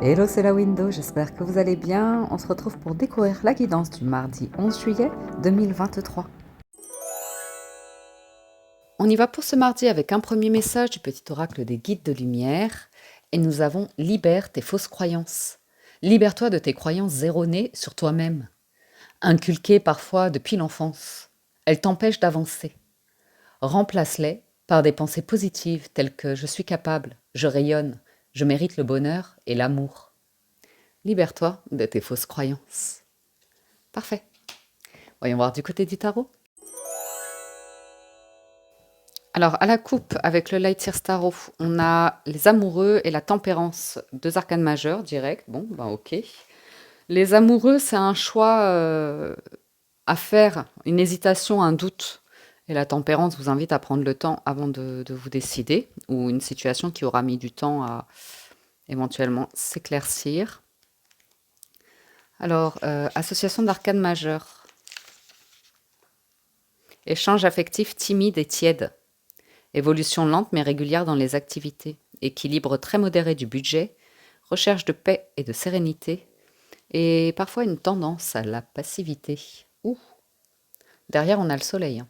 Hello, c'est la Window, j'espère que vous allez bien. On se retrouve pour découvrir la guidance du mardi 11 juillet 2023. On y va pour ce mardi avec un premier message du petit oracle des guides de lumière. Et nous avons libère tes fausses croyances. Libère-toi de tes croyances erronées sur toi-même, inculquées parfois depuis l'enfance. Elles t'empêchent d'avancer. Remplace-les par des pensées positives telles que je suis capable, je rayonne, je mérite le bonheur et l'amour. Libère-toi de tes fausses croyances. Parfait. Voyons voir du côté du tarot. Alors, à la coupe, avec le Light Seer Tarot, on a les amoureux et la tempérance, deux arcanes majeures, direct. Bon, ben ok. Les amoureux, c'est un choix à faire, une hésitation, un doute. Et la tempérance vous invite à prendre le temps avant de vous décider, ou une situation qui aura mis du temps à éventuellement s'éclaircir. Alors, association d'arcanes majeures. Échange affectif timide et tiède. Évolution lente mais régulière dans les activités. Équilibre très modéré du budget. Recherche de paix et de sérénité. Et parfois une tendance à la passivité. Ouh. Derrière, on a le soleil. Hein.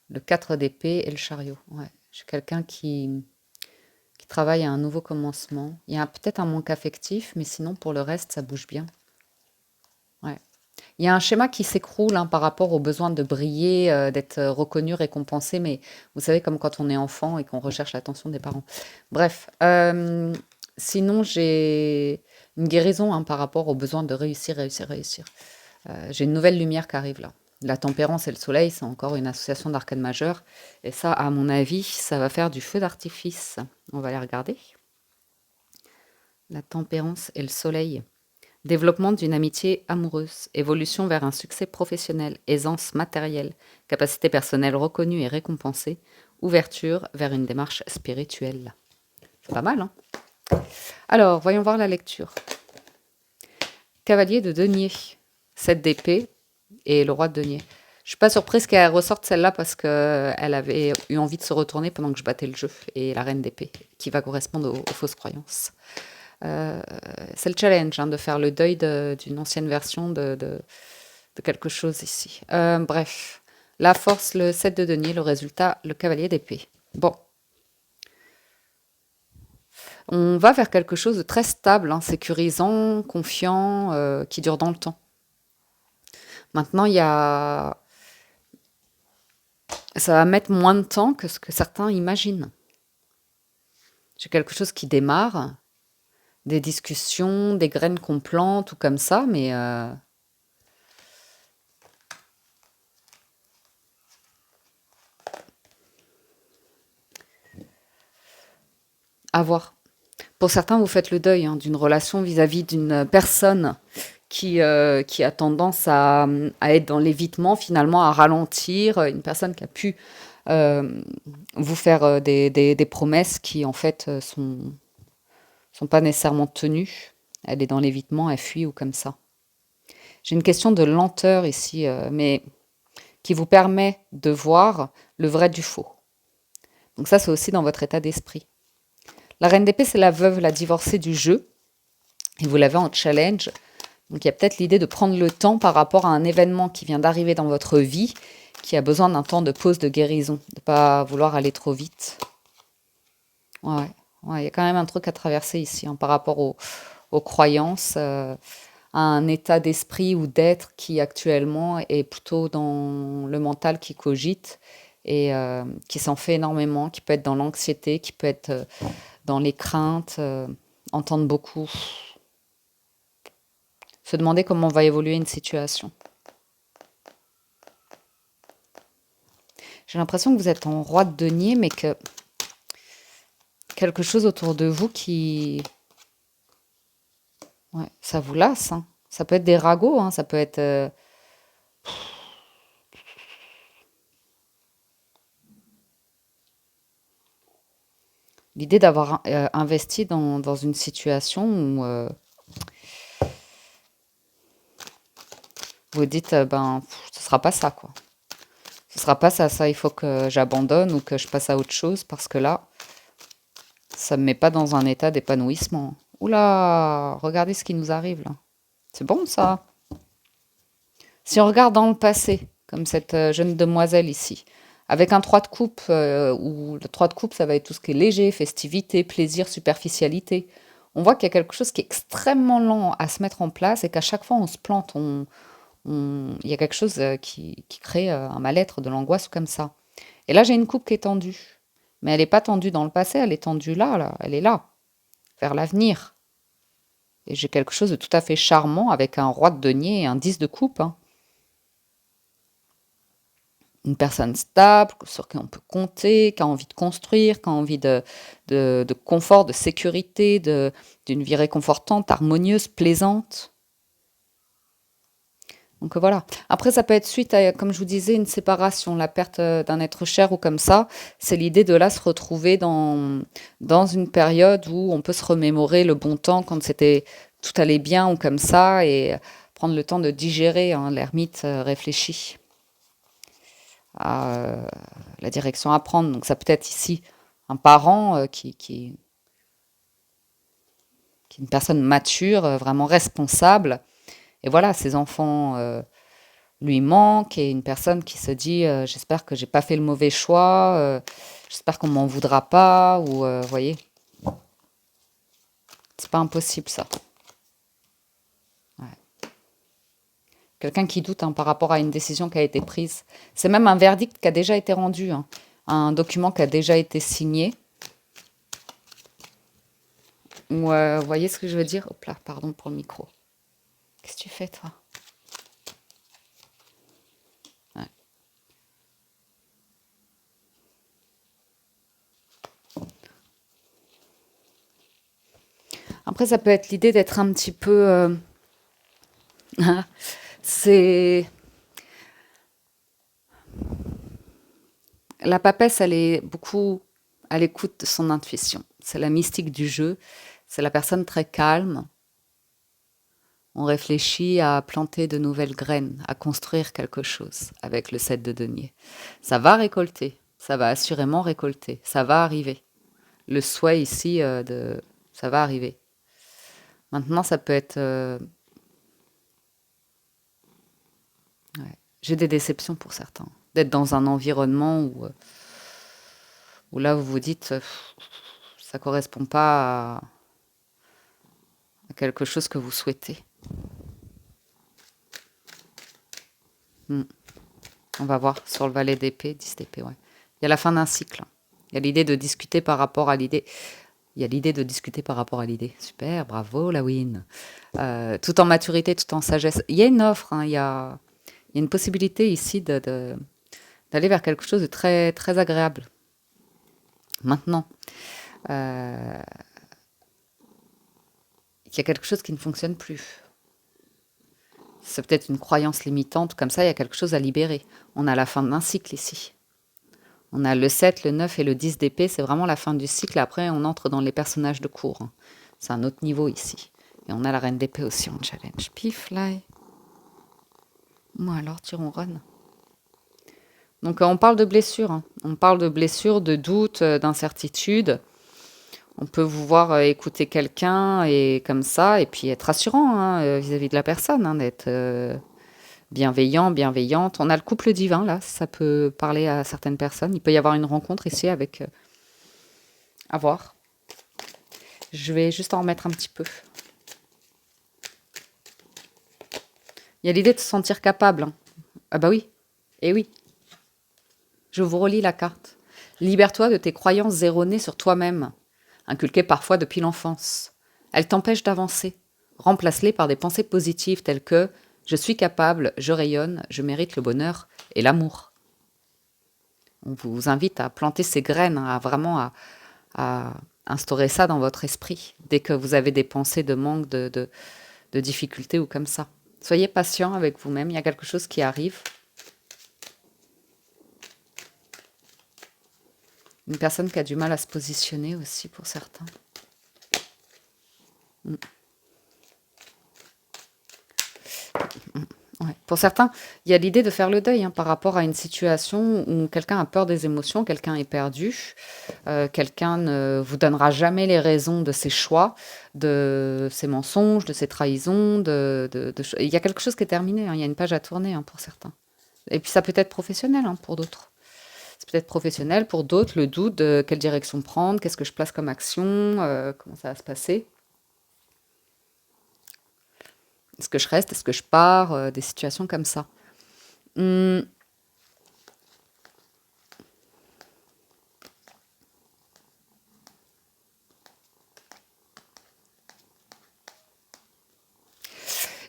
Le 4 d'épée et le chariot. Ouais. Je suis quelqu'un qui travaille à un nouveau commencement. Il y a peut-être un manque affectif, mais sinon, pour le reste, ça bouge bien. Ouais. Il y a un schéma qui s'écroule hein, par rapport au besoin de briller, d'être reconnu, récompensé, mais vous savez, comme quand on est enfant et qu'on recherche l'attention des parents. Bref, sinon, j'ai une guérison hein, par rapport au besoin de réussir, réussir, réussir. J'ai une nouvelle lumière qui arrive là. La tempérance et le soleil, c'est encore une association d'arcanes majeures. Et ça, à mon avis, ça va faire du feu d'artifice. On va les regarder. La tempérance et le soleil. Développement d'une amitié amoureuse, évolution vers un succès professionnel, aisance matérielle, capacité personnelle reconnue et récompensée, ouverture vers une démarche spirituelle. C'est pas mal, hein? Alors, voyons voir la lecture. Cavalier de denier, 7 d'épée et le roi de denier. Je suis pas surprise qu'elle ressorte celle-là parce qu'elle avait eu envie de se retourner pendant que je battais le jeu. Et la reine d'épée, qui va correspondre aux fausses croyances. C'est le challenge hein, de faire le deuil d'une ancienne version de quelque chose ici. Bref, la force, le 7 de denier, le résultat, le cavalier d'épée. Bon. On va vers quelque chose de très stable, hein, sécurisant, confiant, qui dure dans le temps. Maintenant, ça va mettre moins de temps que ce que certains imaginent. J'ai quelque chose qui démarre, des discussions, des graines qu'on plante ou comme ça, mais à voir. Pour certains, vous faites le deuil hein, d'une relation vis-à-vis d'une personne qui a tendance à être dans l'évitement, finalement, à ralentir. Une personne qui a pu vous faire des promesses qui, en fait, sont pas nécessairement tenues. Elle est dans l'évitement, elle fuit ou comme ça. J'ai une question de lenteur ici, mais qui vous permet de voir le vrai du faux. Donc ça, c'est aussi dans votre état d'esprit. La reine d'épée, c'est la veuve, la divorcée du jeu. Et vous l'avez en challenge. Donc il y a peut-être l'idée de prendre le temps par rapport à un événement qui vient d'arriver dans votre vie, qui a besoin d'un temps de pause, de guérison, de ne pas vouloir aller trop vite. Ouais, ouais, il y a quand même un truc à traverser ici hein, par rapport aux croyances, à un état d'esprit ou d'être qui actuellement est plutôt dans le mental qui cogite et qui s'en fait énormément, qui peut être dans l'anxiété, qui peut être dans les craintes, entendre beaucoup, se demander comment va évoluer une situation. J'ai l'impression que vous êtes en roi de denier, mais que quelque chose autour de vous qui... Ouais, ça vous lasse. Hein. Ça peut être des ragots, hein, ça peut être... L'idée d'avoir investi dans une situation où vous dites, ben, ce sera pas ça, quoi. Ce sera pas ça, ça, il faut que j'abandonne ou que je passe à autre chose parce que là, ça me met pas dans un état d'épanouissement. Oula, regardez ce qui nous arrive là. C'est bon ça. Si on regarde dans le passé, comme cette jeune demoiselle ici, avec un 3 de coupe, où le 3 de coupe, ça va être tout ce qui est léger, festivité, plaisir, superficialité, on voit qu'il y a quelque chose qui est extrêmement lent à se mettre en place et qu'à chaque fois on se plante, il y a quelque chose qui crée un mal-être, de l'angoisse ou comme ça. Et là, j'ai une coupe qui est tendue. Mais elle n'est pas tendue dans le passé, elle est tendue là, là, elle est là, vers l'avenir. Et j'ai quelque chose de tout à fait charmant avec un roi de denier et un 10 de coupe, hein. Une personne stable, sur qui on peut compter, qui a envie de construire, qui a envie de confort, de sécurité, d'une vie réconfortante, harmonieuse, plaisante. Donc voilà. Après, ça peut être suite à, comme je vous disais, une séparation, la perte d'un être cher ou comme ça. C'est l'idée de là se retrouver dans une période où on peut se remémorer le bon temps quand c'était tout allait bien ou comme ça et prendre le temps de digérer, hein, l'ermite réfléchit à la direction à prendre. Donc ça peut être ici un parent qui est une personne mature, vraiment responsable. Et voilà, ses enfants lui manquent et une personne qui se dit j'espère que j'ai pas fait le mauvais choix, j'espère qu'on m'en voudra pas ou vous voyez, c'est pas impossible ça. Ouais. Quelqu'un qui doute, hein, par rapport à une décision qui a été prise. C'est même un verdict qui a déjà été rendu, hein, un document qui a déjà été signé. Ou vous voyez ce que je veux dire? Hop là, pardon pour le micro. Qu'est-ce que tu fais toi? Ouais. Après, ça peut être l'idée d'être un petit peu. C'est la papesse, elle est beaucoup à l'écoute de son intuition. C'est la mystique du jeu. C'est la personne très calme. On réfléchit à planter de nouvelles graines, à construire quelque chose avec le 7 de denier. Ça va récolter. Ça va assurément récolter. Ça va arriver. Le souhait ici ça va arriver. Maintenant, ça peut être. Ouais. J'ai des déceptions pour certains. D'être dans un environnement où là, vous vous dites, ça correspond pas à quelque chose que vous souhaitez. Hmm. On va voir sur le valet d'épée, 10 d'épée, ouais. Il y a la fin d'un cycle. Il y a l'idée de discuter par rapport à l'idée. Il y a l'idée de discuter par rapport à l'idée. Super, bravo, la win. Tout en maturité, tout en sagesse. Il y a une offre, hein, il y a une possibilité ici d'aller vers quelque chose de très, très agréable. Maintenant, euh, il y a quelque chose qui ne fonctionne plus. C'est peut-être une croyance limitante, comme ça, il y a quelque chose à libérer. On a la fin d'un cycle ici. On a le 7, le 9 et le 10 d'épée, c'est vraiment la fin du cycle. Après, on entre dans les personnages de cours, hein. C'est un autre niveau ici. Et on a la reine d'épée aussi en challenge. Pif, là. Moi alors, tu ronronnes. Donc, on parle de blessures, hein. On parle de blessures, de doutes, d'incertitudes. On peut vous voir écouter quelqu'un et comme ça, et puis être rassurant, hein, vis-à-vis de la personne, hein, d'être bienveillant, bienveillante. On a le couple divin, là, ça peut parler à certaines personnes. Il peut y avoir une rencontre ici avec... à voir. Je vais juste en remettre un petit peu. Il y a l'idée de se sentir capable, hein. Ah bah oui, et oui. Je vous relis la carte. Libère-toi de tes croyances erronées sur toi-même, inculquées parfois depuis l'enfance. Elles t'empêchent d'avancer. Remplace-les par des pensées positives telles que je suis capable, je rayonne, je mérite le bonheur et l'amour. On vous invite à planter ces graines, hein, à vraiment à instaurer ça dans votre esprit dès que vous avez des pensées de manque, de difficultés ou comme ça. Soyez patient avec vous-même, il y a quelque chose qui arrive. Une personne qui a du mal à se positionner aussi pour certains. Ouais. Pour certains, il y a l'idée de faire le deuil, hein, par rapport à une situation où quelqu'un a peur des émotions, quelqu'un est perdu, quelqu'un ne vous donnera jamais les raisons de ses choix, de ses mensonges, de ses trahisons, il y a quelque chose qui est terminé, hein, il y a une page à tourner, hein, pour certains. Et puis ça peut être professionnel, hein, pour d'autres. C'est peut-être professionnel, pour d'autres, le doute de quelle direction prendre, qu'est-ce que je place comme action, comment ça va se passer. Est-ce que je reste, est-ce que je pars, des situations comme ça. Hum,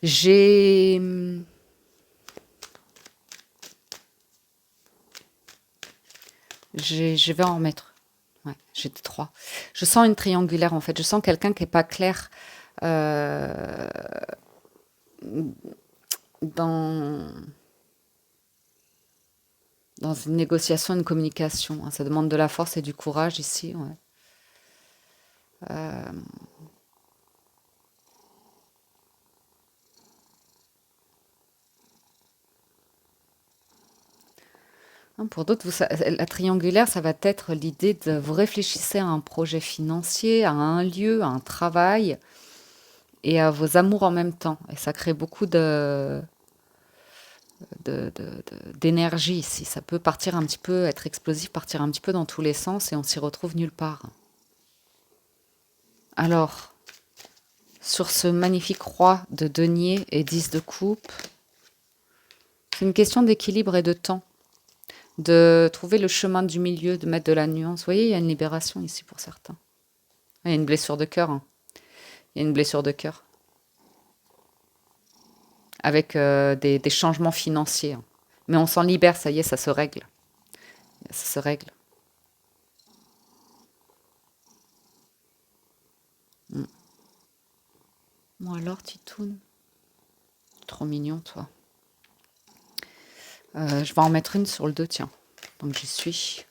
j'ai... Je vais en remettre. Ouais, j'ai des trois. Je sens une triangulaire en fait. Je sens quelqu'un qui est pas clair euh, dans, dans une négociation, une communication, hein. Ça demande de la force et du courage ici. Ouais. Euh, hein, pour d'autres, la triangulaire, ça va être l'idée de vous réfléchissez à un projet financier, à un lieu, à un travail et à vos amours en même temps. Et ça crée beaucoup d'énergie ici. Ça peut partir un petit peu, être explosif, partir un petit peu dans tous les sens et on s'y retrouve nulle part. Alors, sur ce magnifique roi de denier et 10 de coupe, c'est une question d'équilibre et de temps, de trouver le chemin du milieu, de mettre de la nuance. Vous voyez, il y a une libération ici pour certains. Il y a une blessure de cœur, hein. Il y a une blessure de cœur avec des changements financiers, hein. Mais on s'en libère, ça y est, ça se règle. Ça se règle. Mm. Bon alors, Titoune, trop mignon, toi. Je vais en mettre une sur le 2, tiens. Donc j'y suis.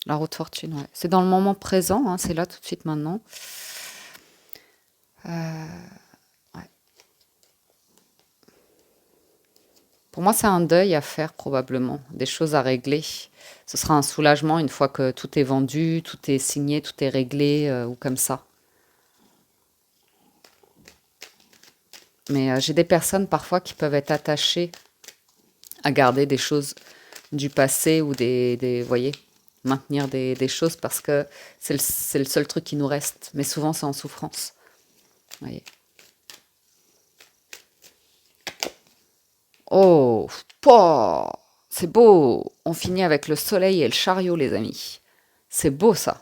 La roue de fortune, ouais. C'est dans le moment présent, hein, c'est là tout de suite maintenant. Ouais. Pour moi, c'est un deuil à faire probablement, des choses à régler. Ce sera un soulagement une fois que tout est vendu, tout est signé, tout est réglé, ou comme ça. Mais j'ai des personnes parfois qui peuvent être attachées à garder des choses du passé ou vous voyez, maintenir des choses parce que c'est le seul truc qui nous reste. Mais souvent, c'est en souffrance. Vous voyez. Oh, pouah, c'est beau. On finit avec le soleil et le chariot, les amis. C'est beau ça.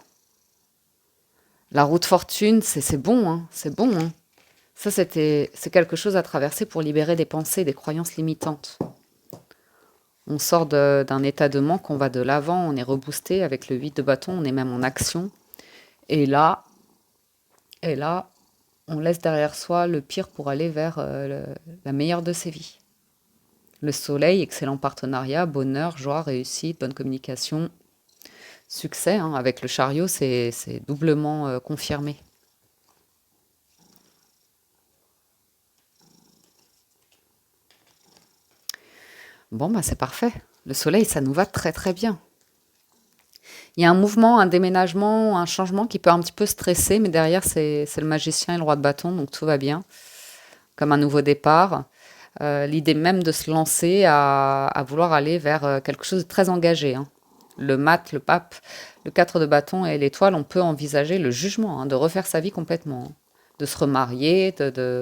La route fortune, c'est bon, hein. C'est bon, hein. Ça, c'est quelque chose à traverser pour libérer des pensées, des croyances limitantes. On sort d'un état de manque, on va de l'avant, on est reboosté avec le 8 de bâton, on est même en action. Et là, et là, on laisse derrière soi le pire pour aller vers la meilleure de ses vies. Le soleil, excellent partenariat, bonheur, joie, réussite, bonne communication, succès, hein. Avec le chariot, c'est doublement confirmé. Bon, bah c'est parfait. Le soleil, ça nous va très très bien. Il y a un mouvement, un déménagement, un changement qui peut un petit peu stresser, mais derrière, c'est le magicien et le roi de bâton, donc tout va bien, comme un nouveau départ. L'idée même de se lancer à vouloir aller vers quelque chose de très engagé, hein. Le mat, le pape, le 4 de bâton et l'étoile, on peut envisager le jugement, hein, de refaire sa vie complètement, hein. De se remarier,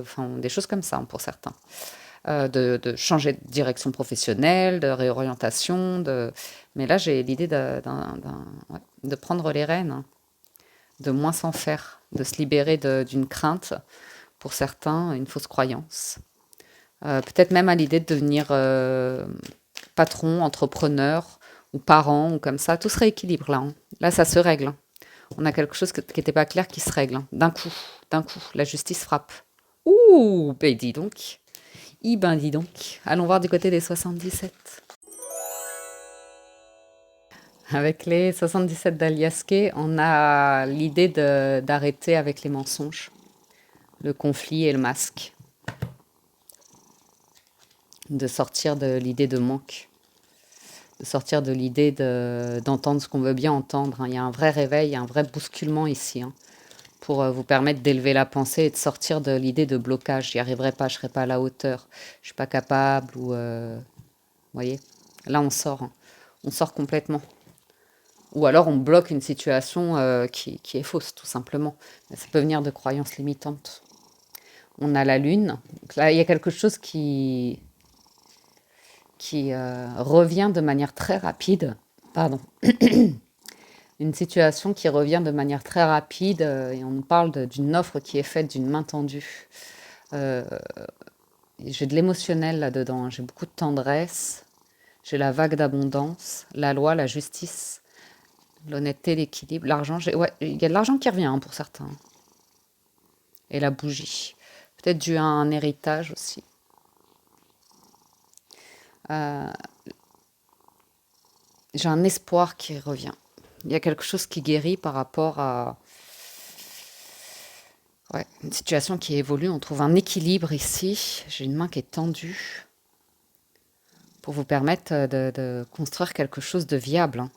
enfin, des choses comme ça, hein, pour certains. De changer de direction professionnelle, de réorientation. Mais là, j'ai l'idée ouais, de prendre les rênes, hein, de moins s'en faire, de se libérer d'une crainte, pour certains, une fausse croyance. Peut-être même à l'idée de devenir patron, entrepreneur ou parent ou comme ça. Tout se rééquilibre là, hein. Là, ça se règle, hein. On a quelque chose qui n'était pas clair qui se règle, hein. D'un coup, la justice frappe. Ouh, ben dis donc. Ben dis donc. Allons voir du côté des 77. Avec les 77 d'Aliasqué, on a l'idée d'arrêter avec les mensonges, le conflit et le masque. de sortir de l'idée de manque, de sortir de l'idée d'entendre ce qu'on veut bien entendre, hein. Il y a un vrai réveil, il y a un vrai bousculement ici, hein, pour vous permettre d'élever la pensée et de sortir de l'idée de blocage. J'y arriverai pas, je serai pas à la hauteur, je suis pas capable, ou vous voyez, là on sort, hein. On sort complètement. Ou alors on bloque une situation qui est fausse, tout simplement. Ça peut venir de croyances limitantes. On a la lune. Donc là, il y a quelque chose qui revient de manière très rapide. Pardon. Une situation qui revient de manière très rapide, et on nous parle d'une offre qui est faite d'une main tendue. Euh, j'ai de l'émotionnel là-dedans, j'ai beaucoup de tendresse, j'ai la vague d'abondance, la loi, la justice, l'honnêteté, l'équilibre, l'argent. Ouais, il y a de l'argent qui revient, hein, pour certains. Et la bougie. Peut-être dû à un héritage aussi. Euh, j'ai un espoir qui revient. Il y a quelque chose qui guérit par rapport à, ouais, une situation qui évolue. On trouve un équilibre ici. J'ai une main qui est tendue pour vous permettre de construire quelque chose de viable, hein,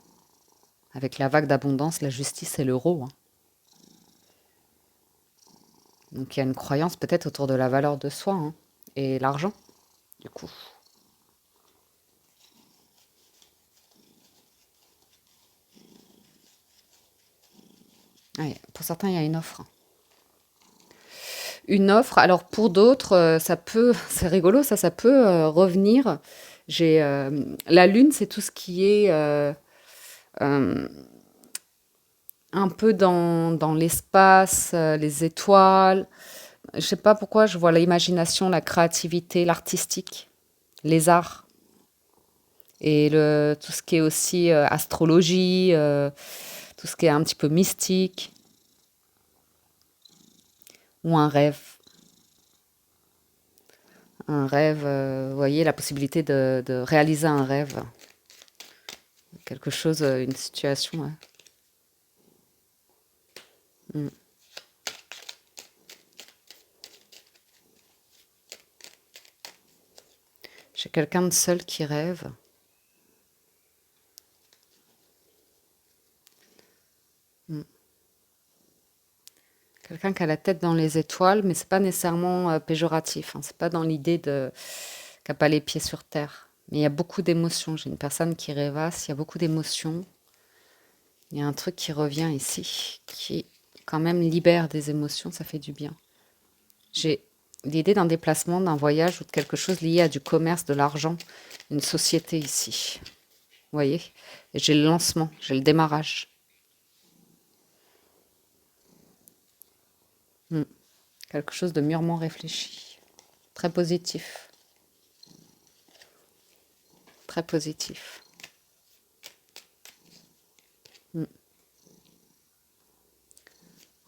avec la vague d'abondance, la justice et l'euro, hein. Donc il y a une croyance peut-être autour de la valeur de soi, hein, et l'argent, du coup. Ouais, pour certains, il y a une offre. Une offre, alors pour d'autres, ça peut, c'est rigolo, ça peut revenir. La lune, c'est tout ce qui est euh, un peu dans l'espace, les étoiles. Je sais pas pourquoi je vois l'imagination, la créativité, l'artistique, les arts et tout ce qui est aussi astrologie, tout ce qui est un petit peu mystique ou un rêve. Un rêve, vous voyez, la possibilité de réaliser un rêve, quelque chose, une situation, ouais. Mm. J'ai quelqu'un de seul qui rêve. Mm. Quelqu'un qui a la tête dans les étoiles, mais c'est pas nécessairement péjoratif, hein. C'est pas dans l'idée de qui a pas les pieds sur terre. Mais il y a beaucoup d'émotions. J'ai une personne qui rêvasse, il y a beaucoup d'émotions. Il y a un truc qui revient ici, qui quand même libère des émotions, ça fait du bien. J'ai l'idée d'un déplacement, d'un voyage ou de quelque chose lié à du commerce, de l'argent, une société ici. Vous voyez? Et j'ai le lancement, j'ai le démarrage. Mm. Quelque chose de mûrement réfléchi. Très positif. Très positif. Mm.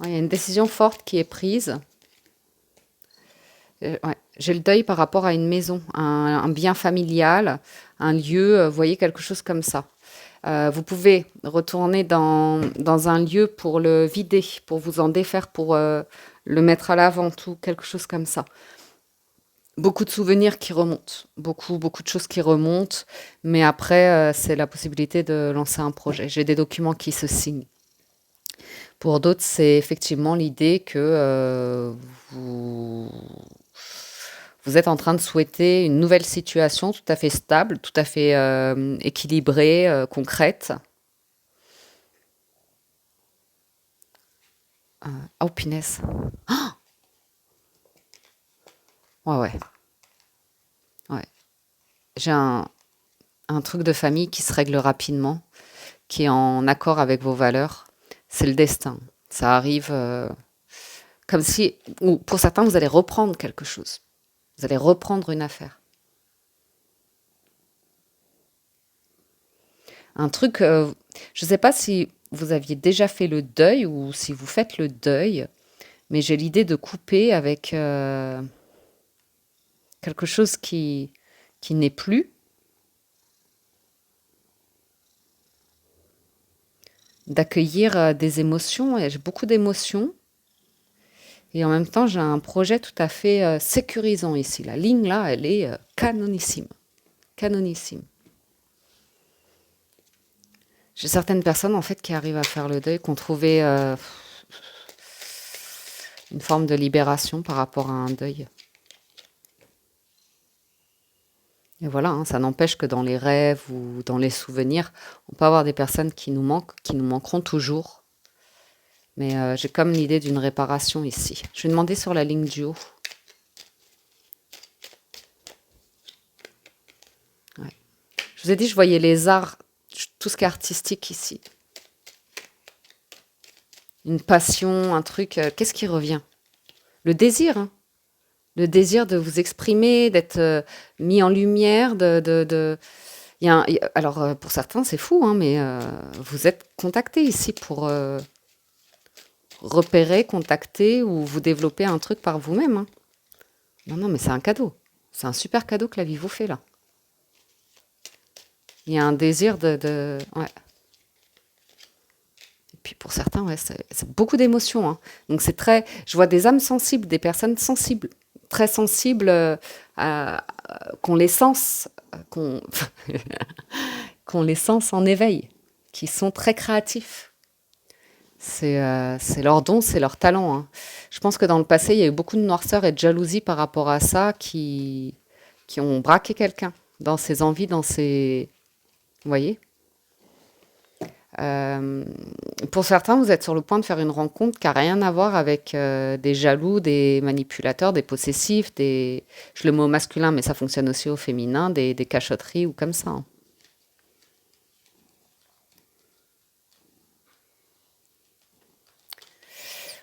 Ouais, il y a une décision forte qui est prise. Ouais. J'ai le deuil par rapport à une maison, un bien familial, un lieu, vous voyez, quelque chose comme ça. Vous pouvez retourner dans un lieu pour le vider, pour vous en défaire, pour le mettre à l'avant, tout, quelque chose comme ça. Beaucoup de souvenirs qui remontent, beaucoup, beaucoup de choses qui remontent, mais après, c'est la possibilité de lancer un projet. J'ai des documents qui se signent. Pour d'autres, c'est effectivement l'idée que vous, vous êtes en train de souhaiter une nouvelle situation tout à fait stable, tout à fait équilibrée, concrète. Oh, punaise. Ouais, ouais, ouais. J'ai un truc de famille qui se règle rapidement, qui est en accord avec vos valeurs. C'est le destin. Ça arrive comme si, ou pour certains, vous allez reprendre quelque chose. Vous allez reprendre une affaire. Un truc, je ne sais pas si vous aviez déjà fait le deuil ou si vous faites le deuil, mais j'ai l'idée de couper avec quelque chose qui n'est plus, d'accueillir des émotions. Et j'ai beaucoup d'émotions. Et en même temps, j'ai un projet tout à fait sécurisant ici. La ligne là, elle est canonissime. Canonissime. J'ai certaines personnes en fait qui arrivent à faire le deuil, qui ont trouvé une forme de libération par rapport à un deuil. Et voilà, hein, ça n'empêche que dans les rêves ou dans les souvenirs, on peut avoir des personnes qui nous manquent, qui nous manqueront toujours. Mais j'ai comme l'idée d'une réparation ici. Je vais demander sur la ligne du haut. Ouais. Je vous ai dit, je voyais les arts, tout ce qui est artistique ici. Une passion, un truc. Qu'est-ce qui revient? Le désir, hein. Le désir de vous exprimer, d'être mis en lumière, alors, pour certains, c'est fou, hein, mais vous êtes contacté ici pour repérer, contacter ou vous développer un truc par vous-même, hein. Non, non, mais c'est un cadeau. C'est un super cadeau que la vie vous fait, là. Il y a un désir ouais. Et puis pour certains, ouais, c'est beaucoup d'émotions, hein. Donc c'est très... Je vois des âmes sensibles, des personnes sensibles, très sensibles, qu'on les sens, qu'on qu'on les sens en éveil, qui sont très créatifs. C'est leur don, c'est leur talent, hein. Je pense que dans le passé, il y a eu beaucoup de noirceur et de jalousie par rapport à ça qui ont braqué quelqu'un dans ses envies, dans ses... Vous voyez? Euh, pour certains, vous êtes sur le point de faire une rencontre qui n'a rien à voir avec des jaloux, des manipulateurs, des possessifs, des... Je le mets au masculin, mais ça fonctionne aussi au féminin, des cachotteries ou comme ça, hein.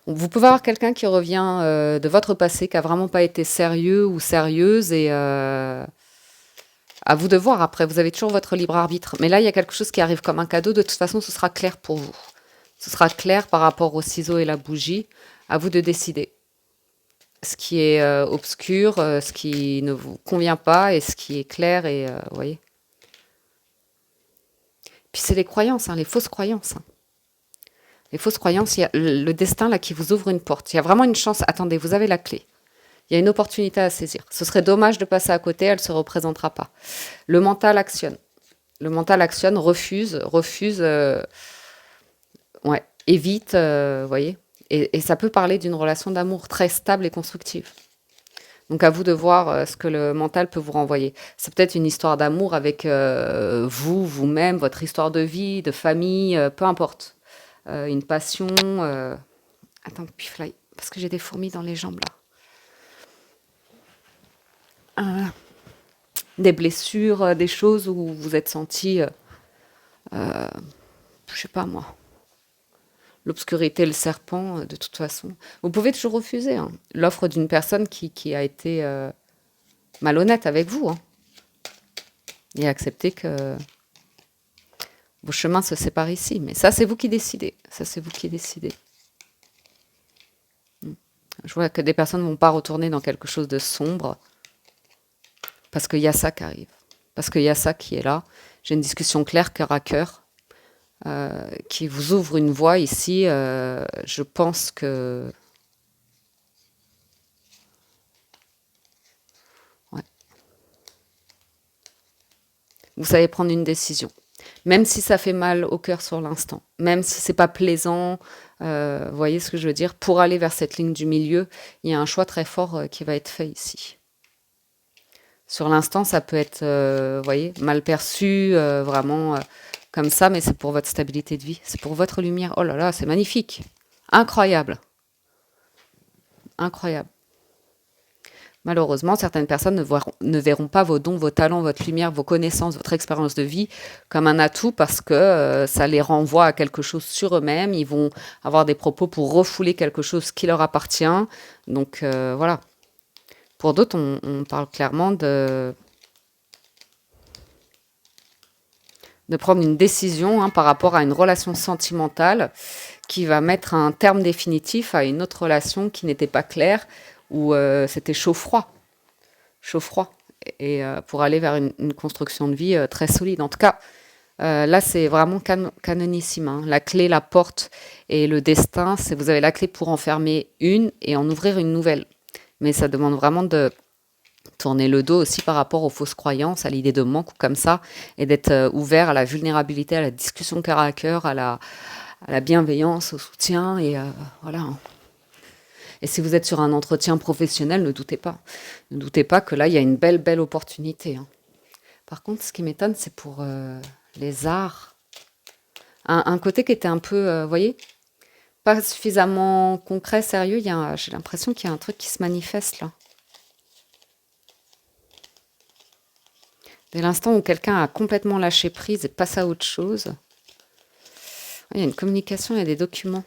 Vous pouvez avoir quelqu'un qui revient de votre passé, qui a vraiment pas été sérieux ou sérieuse, et à vous de voir après. Vous avez toujours votre libre arbitre. Mais là, il y a quelque chose qui arrive comme un cadeau. De toute façon, ce sera clair pour vous. Ce sera clair par rapport au ciseau et la bougie. À vous de décider ce qui est obscur, ce qui ne vous convient pas et ce qui est clair. Et vous voyez. Puis c'est les croyances, hein, les fausses croyances, hein. Les fausses croyances, il y a le destin là qui vous ouvre une porte. Il y a vraiment une chance. Attendez, vous avez la clé. Il y a une opportunité à saisir. Ce serait dommage de passer à côté, elle ne se représentera pas. Le mental actionne. Le mental actionne, refuse, ouais, évite, vous voyez. Et ça peut parler d'une relation d'amour très stable et constructive. Donc à vous de voir ce que le mental peut vous renvoyer. C'est peut-être une histoire d'amour avec vous, vous-même, votre histoire de vie, de famille, peu importe. Une passion. Attends, puis fly, parce que j'ai des fourmis dans les jambes là. Des blessures, des choses où vous vous êtes senti, je sais pas moi, l'obscurité, le serpent, de toute façon. Vous pouvez toujours refuser, hein, l'offre d'une personne qui a été malhonnête avec vous, hein, et accepter que vos chemins se séparent ici. Mais ça, c'est vous qui décidez. Ça, c'est vous qui décidez. Je vois que des personnes ne vont pas retourner dans quelque chose de sombre parce qu'il y a ça qui arrive. Parce qu'il y a ça qui est là. J'ai une discussion claire, cœur à cœur, qui vous ouvre une voie ici. Je pense que... Ouais. Vous savez prendre une décision. Même si ça fait mal au cœur sur l'instant. Même si c'est pas plaisant. Vous voyez ce que je veux dire? Pour aller vers cette ligne du milieu, il y a un choix très fort qui va être fait ici. Sur l'instant, ça peut être, vous voyez, mal perçu, vraiment comme ça, mais c'est pour votre stabilité de vie, c'est pour votre lumière. Oh là là, c'est magnifique, incroyable, incroyable. Malheureusement, certaines personnes ne verront pas vos dons, vos talents, votre lumière, vos connaissances, votre expérience de vie comme un atout parce que ça les renvoie à quelque chose sur eux-mêmes. Ils vont avoir des propos pour refouler quelque chose qui leur appartient. Donc voilà. Pour d'autres, on parle clairement de prendre une décision, hein, par rapport à une relation sentimentale qui va mettre un terme définitif à une autre relation qui n'était pas claire, où c'était chaud-froid. Chaud-froid. Et pour aller vers une construction de vie très solide. En tout cas, Là, c'est vraiment canonissime, hein. La clé, la porte et le destin, c'est vous avez la clé pour en fermer une et en ouvrir une nouvelle. Mais ça demande vraiment de tourner le dos aussi par rapport aux fausses croyances, à l'idée de manque ou comme ça, et d'être ouvert à la vulnérabilité, à la discussion cœur à cœur, à la bienveillance, au soutien, et voilà, hein. Et si vous êtes sur un entretien professionnel, ne doutez pas. Ne doutez pas que là, il y a une belle, belle opportunité, hein. Par contre, ce qui m'étonne, c'est pour les arts. Un côté qui était un peu, vous voyez, pas suffisamment concret, sérieux. J'ai l'impression qu'il y a un truc qui se manifeste là. Dès l'instant où quelqu'un a complètement lâché prise et passe à autre chose, il y a une communication, il y a des documents.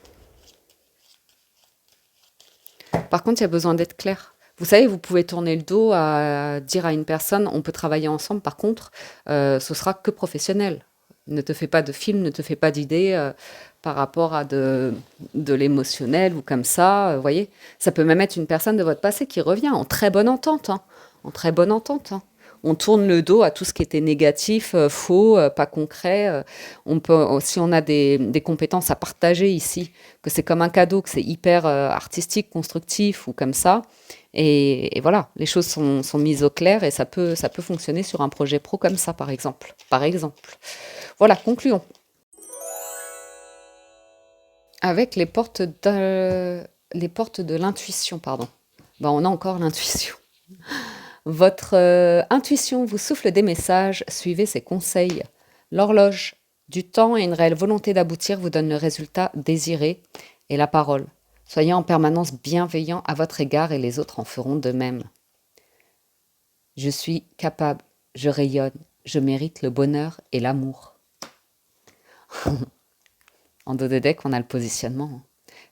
Par contre, il y a besoin d'être clair. Vous savez, vous pouvez tourner le dos à dire à une personne, on peut travailler ensemble. Par contre, ce sera que professionnel. Ne te fais pas de film, ne te fais pas d'idées par rapport à de l'émotionnel ou comme ça. Vous voyez, ça peut même être une personne de votre passé qui revient en très bonne entente, hein. En très bonne entente, hein. On tourne le dos à tout ce qui était négatif, faux, pas concret. On peut, si on a des compétences à partager ici, que c'est comme un cadeau, que c'est hyper artistique, constructif ou comme ça. Et voilà, les choses sont mises au clair et ça peut fonctionner sur un projet pro comme ça, par exemple. Par exemple. Voilà, concluons. Avec les portes de l'intuition, pardon. Ben, on a encore l'intuition. Votre intuition vous souffle des messages, suivez ses conseils. L'horloge du temps et une réelle volonté d'aboutir vous donnent le résultat désiré et la parole. Soyez en permanence bienveillant à votre égard et les autres en feront de même. Je suis capable, je rayonne, je mérite le bonheur et l'amour. En dos de deck, on a le positionnement.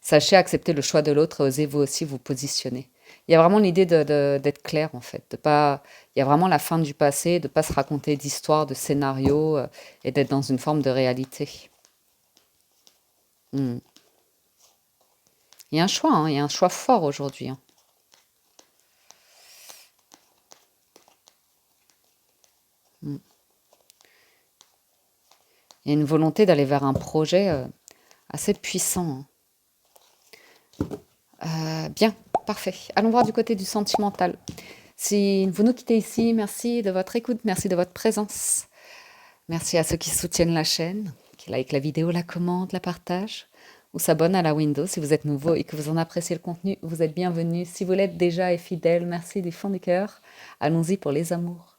Sachez accepter le choix de l'autre et osez vous aussi vous positionner. Il y a vraiment l'idée d'être clair, en fait. Il y a vraiment la fin du passé, de ne pas se raconter d'histoires, de scénarios, et d'être dans une forme de réalité. Hmm. Il y a un choix, hein, il y a un choix fort aujourd'hui, hein. Hmm. Il y a une volonté d'aller vers un projet assez puissant, hein. Bien, parfait. Allons voir du côté du sentimental. Si vous nous quittez ici, merci de votre écoute, merci de votre présence. Merci à ceux qui soutiennent la chaîne, qui like la vidéo, la commentent, la partagent ou s'abonnent à la window. Si vous êtes nouveau et que vous en appréciez le contenu, vous êtes bienvenus. Si vous l'êtes déjà et fidèle, merci du fond du cœur. Allons-y pour les amours.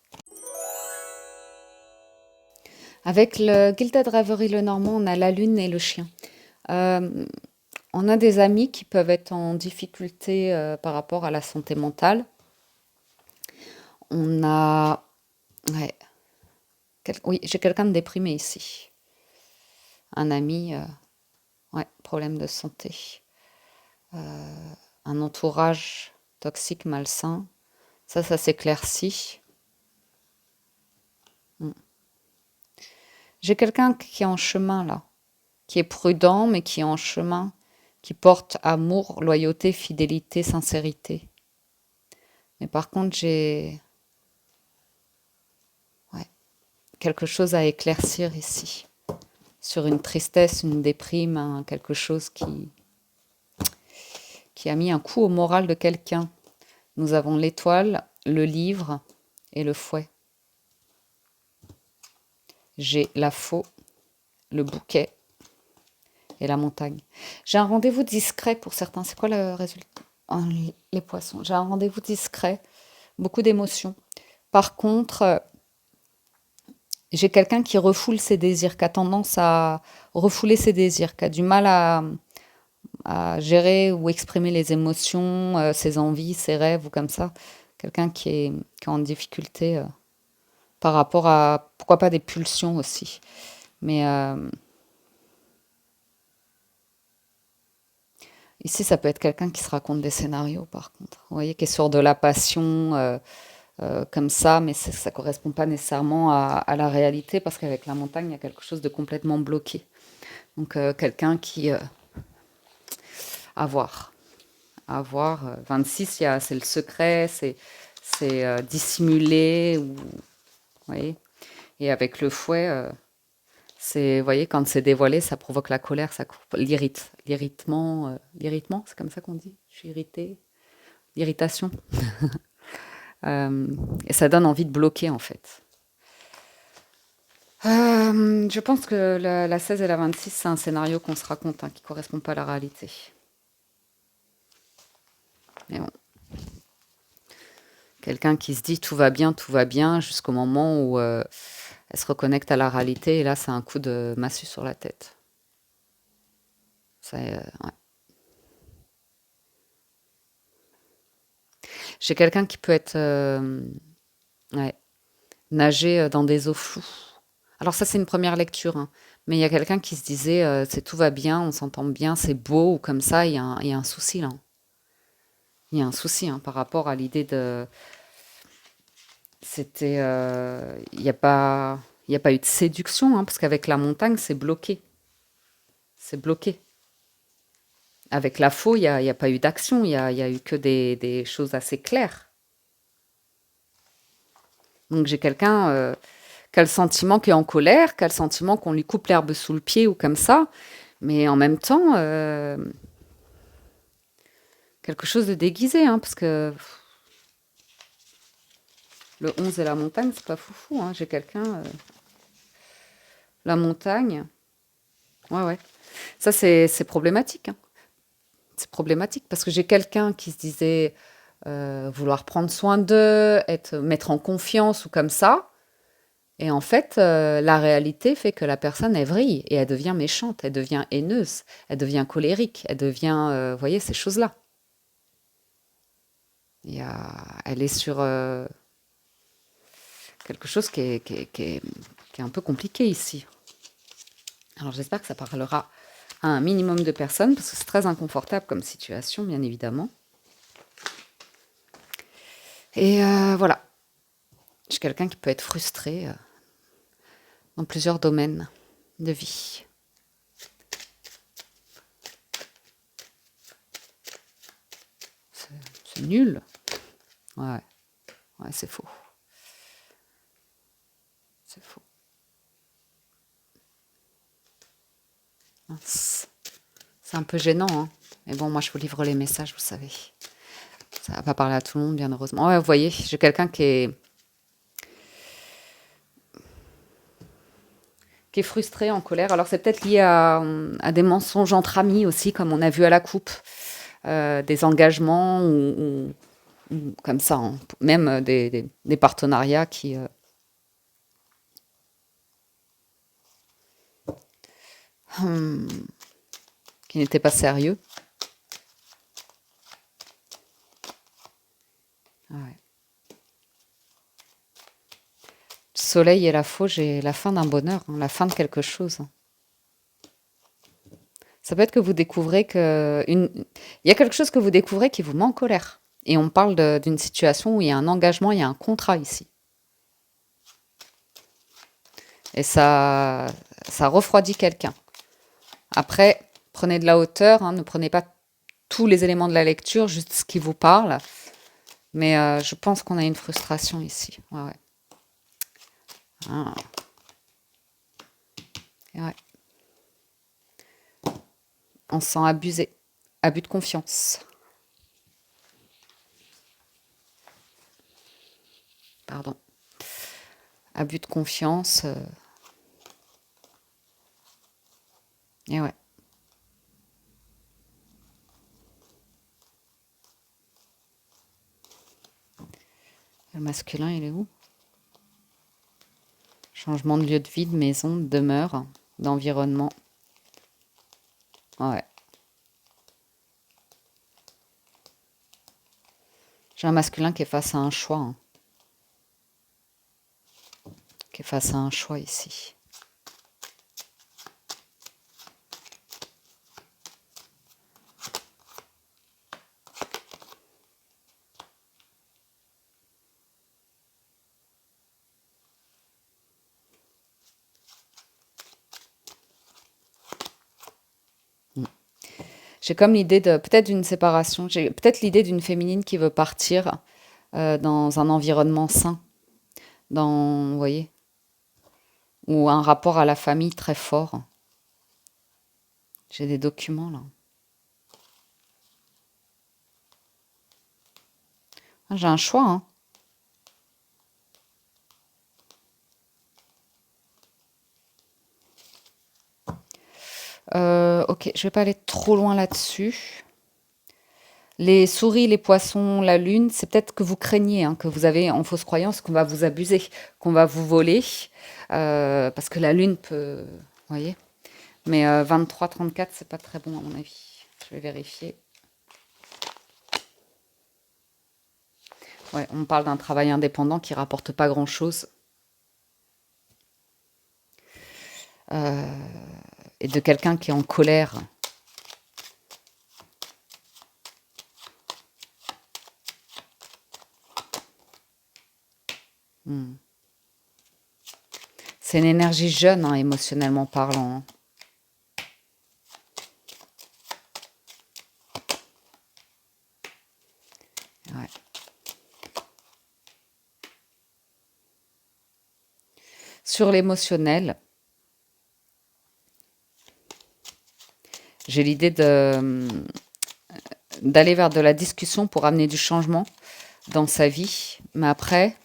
Avec le Gilded Reverie le Normand, on a la lune et le chien. Euh, on a des amis qui peuvent être en difficulté par rapport à la santé mentale. On a... Ouais. Oui, j'ai quelqu'un de déprimé ici. Un ami, ouais, problème de santé. Un entourage toxique, malsain. Ça s'éclaircit. Mm. J'ai quelqu'un qui est en chemin là, qui est prudent, mais qui est en chemin, qui porte amour, loyauté, fidélité, sincérité. Mais par contre, j'ai ouais, quelque chose à éclaircir ici. Sur une tristesse, une déprime, quelque chose qui a mis un coup au moral de quelqu'un. Nous avons l'étoile, le livre et le fouet. J'ai la faux, le bouquet et la montagne. J'ai un rendez-vous discret pour certains. C'est quoi le résultat? Les poissons. J'ai un rendez-vous discret, beaucoup d'émotions. Par contre, j'ai quelqu'un qui refoule ses désirs, qui a tendance à refouler ses désirs, qui a du mal à gérer ou exprimer les émotions, ses envies, ses rêves ou comme ça. Quelqu'un qui est en difficulté par rapport à, pourquoi pas, des pulsions aussi. Mais ici, ça peut être quelqu'un qui se raconte des scénarios, par contre. Vous voyez, qui est sur de la passion comme ça, mais ça ne correspond pas nécessairement à la réalité, parce qu'avec la montagne, il y a quelque chose de complètement bloqué. Donc, quelqu'un qui... à voir. À voir. 26, c'est le secret, c'est dissimulé. Ou, vous voyez. Et avec le fouet... Vous voyez, quand c'est dévoilé, ça provoque la colère, l'irrite. L'irritement, c'est comme ça qu'on dit? Je suis irritée. L'irritation. Euh, et ça donne envie de bloquer, en fait. Je pense que la 16 et la 26, c'est un scénario qu'on se raconte, hein, qui correspond pas à la réalité. Mais bon, quelqu'un qui se dit tout va bien, jusqu'au moment où elle se reconnecte à la réalité, et là, c'est un coup de massue sur la tête. Ouais. J'ai quelqu'un qui peut être ouais, nager dans des eaux floues. Alors ça, c'est une première lecture, hein. Mais il y a quelqu'un qui se disait, c'est tout va bien, on s'entend bien, c'est beau, ou comme ça, il y a un souci là. Il y a un souci, hein, par rapport à l'idée de... C'était... il y a pas eu de séduction, hein, parce qu'avec la montagne, c'est bloqué. C'est bloqué. Avec la faux, il y a pas eu d'action, il y a eu que des choses assez claires. Donc j'ai quelqu'un qui a le sentiment qui est en colère, qui a le sentiment qu'on lui coupe l'herbe sous le pied ou comme ça, mais en même temps, quelque chose de déguisé, hein, parce que le 11 et la montagne, c'est pas foufou, hein. J'ai quelqu'un, la montagne, ouais, ouais. Ça, c'est problématique, hein. C'est problématique parce que j'ai quelqu'un qui se disait vouloir prendre soin d'eux, mettre en confiance ou comme ça. Et en fait, la réalité fait que la personne, elle vrille et elle devient méchante, elle devient haineuse, elle devient colérique, elle devient, vous voyez, ces choses-là. Elle est sur quelque chose qui est un peu compliqué ici. Alors j'espère que ça parlera à un minimum de personnes, parce que c'est très inconfortable comme situation, bien évidemment. Et voilà, je suis quelqu'un qui peut être frustré dans plusieurs domaines de vie. C'est nul. Ouais, ouais, c'est faux. C'est faux. Mince. C'est un peu gênant, hein. Mais bon, moi, je vous livre les messages, vous savez. Ça va pas parler à tout le monde, bien heureusement. Ouais, vous voyez, j'ai quelqu'un qui est frustré, en colère. Alors, c'est peut-être lié à des mensonges entre amis aussi, comme on a vu à la coupe. Des engagements ou comme ça, hein. Même des partenariats qui n'étaient pas sérieux. Ouais. Soleil et la faux, j'ai la fin d'un bonheur, hein, la fin de quelque chose. Ça peut être que vous découvrez il y a quelque chose que vous découvrez qui vous met en colère. Et on parle d'une situation où il y a un engagement, il y a un contrat ici. Et ça refroidit quelqu'un. Après, prenez de la hauteur, hein, ne prenez pas tous les éléments de la lecture, juste ce qui vous parle. Mais je pense qu'on a une frustration ici. Ouais, ouais. Ah, ouais. On se sent abusé. Abus de confiance. Pardon. Abus de confiance. Et ouais. Le masculin, il est où? Changement de lieu de vie, de maison, de demeure, d'environnement. Ouais. J'ai un masculin qui est face à un choix, hein. Qui est face à un choix ici. J'ai comme l'idée de peut-être d'une séparation. J'ai peut-être l'idée d'une féminine qui veut partir dans un environnement sain, vous voyez, ou un rapport à la famille très fort. J'ai des documents là. Ah, j'ai un choix, hein. Ok, je vais pas aller trop loin là-dessus. Les souris, les poissons, la lune, c'est peut-être que vous craignez, hein, que vous avez en fausse croyance qu'on va vous abuser, qu'on va vous voler, parce que la lune peut, vous voyez. Mais 23-34, c'est pas très bon à mon avis. Je vais vérifier. Ouais, on parle d'un travail indépendant qui rapporte pas grand-chose et de quelqu'un qui est en colère. Hmm. C'est une énergie jeune, hein, émotionnellement parlant, hein. Ouais. Sur l'émotionnel, j'ai l'idée d'aller vers de la discussion pour amener du changement dans sa vie. Mais après,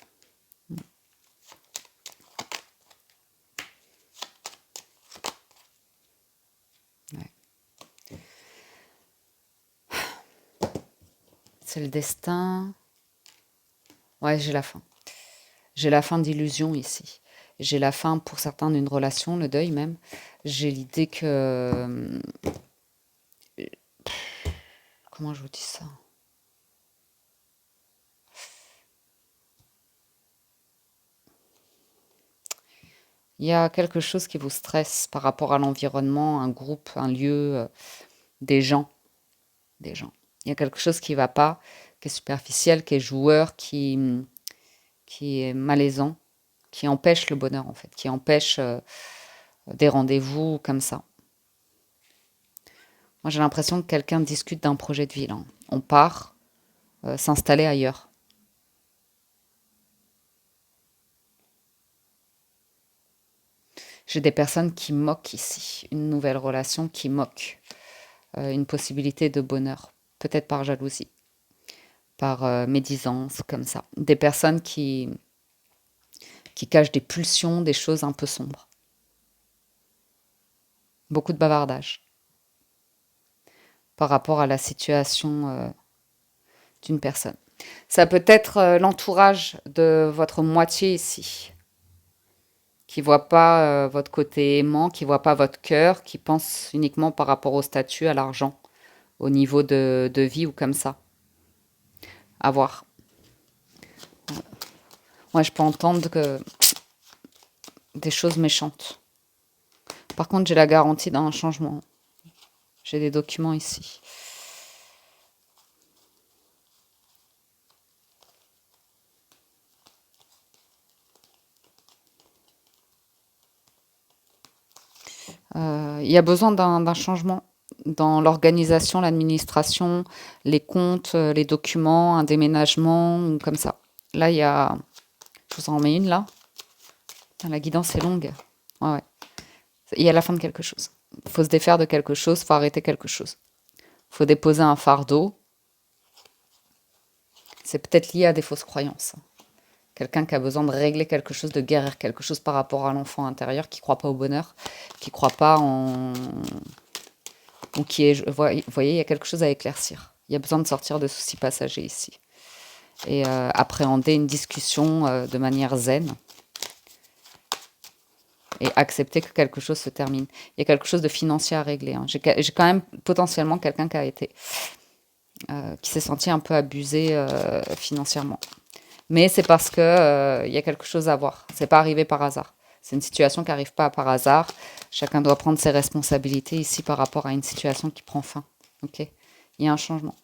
ouais, c'est le destin. Ouais, j'ai la fin. J'ai la fin d'illusion ici. J'ai la fin pour certains d'une relation, le deuil même. J'ai l'idée que... comment je vous dis ça? Il y a quelque chose qui vous stresse par rapport à l'environnement, un groupe, un lieu, des gens, des gens. Il y a quelque chose qui ne va pas, qui est superficiel, qui est joueur, qui est malaisant, qui empêche le bonheur en fait, qui empêche des rendez-vous comme ça. Moi j'ai l'impression que quelqu'un discute d'un projet de vie, là. On part s'installer ailleurs. J'ai des personnes qui moquent ici, une nouvelle relation qui moque, une possibilité de bonheur, peut-être par jalousie, par médisance, comme ça. Des personnes qui cachent des pulsions, des choses un peu sombres. Beaucoup de bavardage par rapport à la situation d'une personne. Ça peut être l'entourage de votre moitié ici, qui voit pas votre côté aimant, qui voit pas votre cœur, qui pense uniquement par rapport au statut, à l'argent, au niveau de vie ou comme ça. À voir. Moi, je peux entendre que des choses méchantes. Par contre, j'ai la garantie d'un changement. J'ai des documents ici. Il y a besoin d'un changement dans l'organisation, l'administration, les comptes, les documents, un déménagement, ou comme ça. Là, il y a... Je vous en mets une, là. Putain, la guidance est longue. Ouais, ouais. Il y a la fin de quelque chose. Il faut se défaire de quelque chose, il faut arrêter quelque chose. Il faut déposer un fardeau. C'est peut-être lié à des fausses croyances. Quelqu'un qui a besoin de régler quelque chose, de guérir quelque chose par rapport à l'enfant intérieur, qui ne croit pas au bonheur, qui ne croit pas en... ou qui est... Vous voyez, il y a quelque chose à éclaircir. Il y a besoin de sortir de soucis passagers ici. Et appréhender une discussion de manière zen. Et accepter que quelque chose se termine. Il y a quelque chose de financier à régler, hein. J'ai quand même potentiellement quelqu'un qui a été... qui s'est senti un peu abusé financièrement. Mais c'est parce que il y a quelque chose à voir. C'est pas arrivé par hasard. C'est une situation qui n'arrive pas par hasard. Chacun doit prendre ses responsabilités ici par rapport à une situation qui prend fin. Ok. Il y a un changement.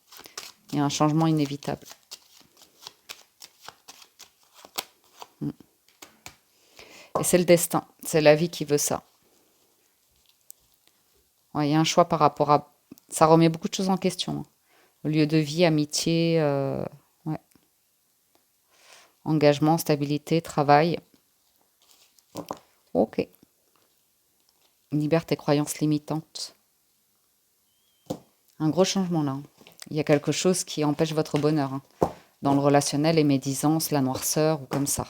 Il y a un changement inévitable. Et c'est le destin. C'est la vie qui veut ça. Ouais, il y a un choix par rapport à... Ça remet beaucoup de choses en question, hein. Lieu de vie, amitié, ouais. Engagement, stabilité, travail. Ok. Libère tes croyances limitantes. Un gros changement là. Il y a quelque chose qui empêche votre bonheur. Dans le relationnel, les médisances, la noirceur ou comme ça.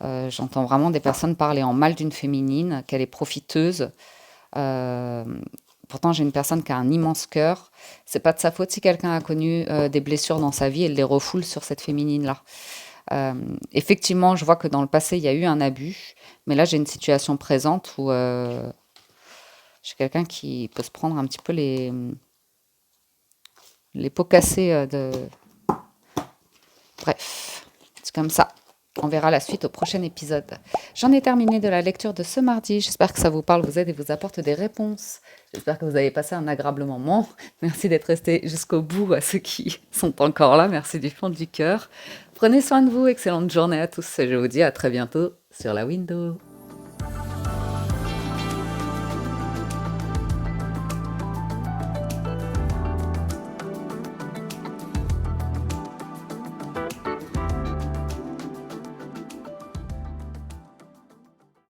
J'entends vraiment des personnes parler en mal d'une féminine, qu'elle est profiteuse. Euh, Pourtant, j'ai une personne qui a un immense cœur. C'est pas de sa faute si quelqu'un a connu des blessures dans sa vie, elle les refoule sur cette féminine-là. Euh, Effectivement, je vois que dans le passé, il y a eu un abus, mais là, j'ai une situation présente où j'ai quelqu'un qui peut se prendre un petit peu les pots cassés de... Bref, c'est comme ça. On verra la suite au prochain épisode. J'en ai terminé de la lecture de ce mardi. J'espère que ça vous parle, vous aide et vous apporte des réponses. J'espère que vous avez passé un agréable moment. Merci d'être resté jusqu'au bout à ceux qui sont encore là. Merci du fond du cœur. Prenez soin de vous. Excellente journée à tous. Et je vous dis à très bientôt sur la window.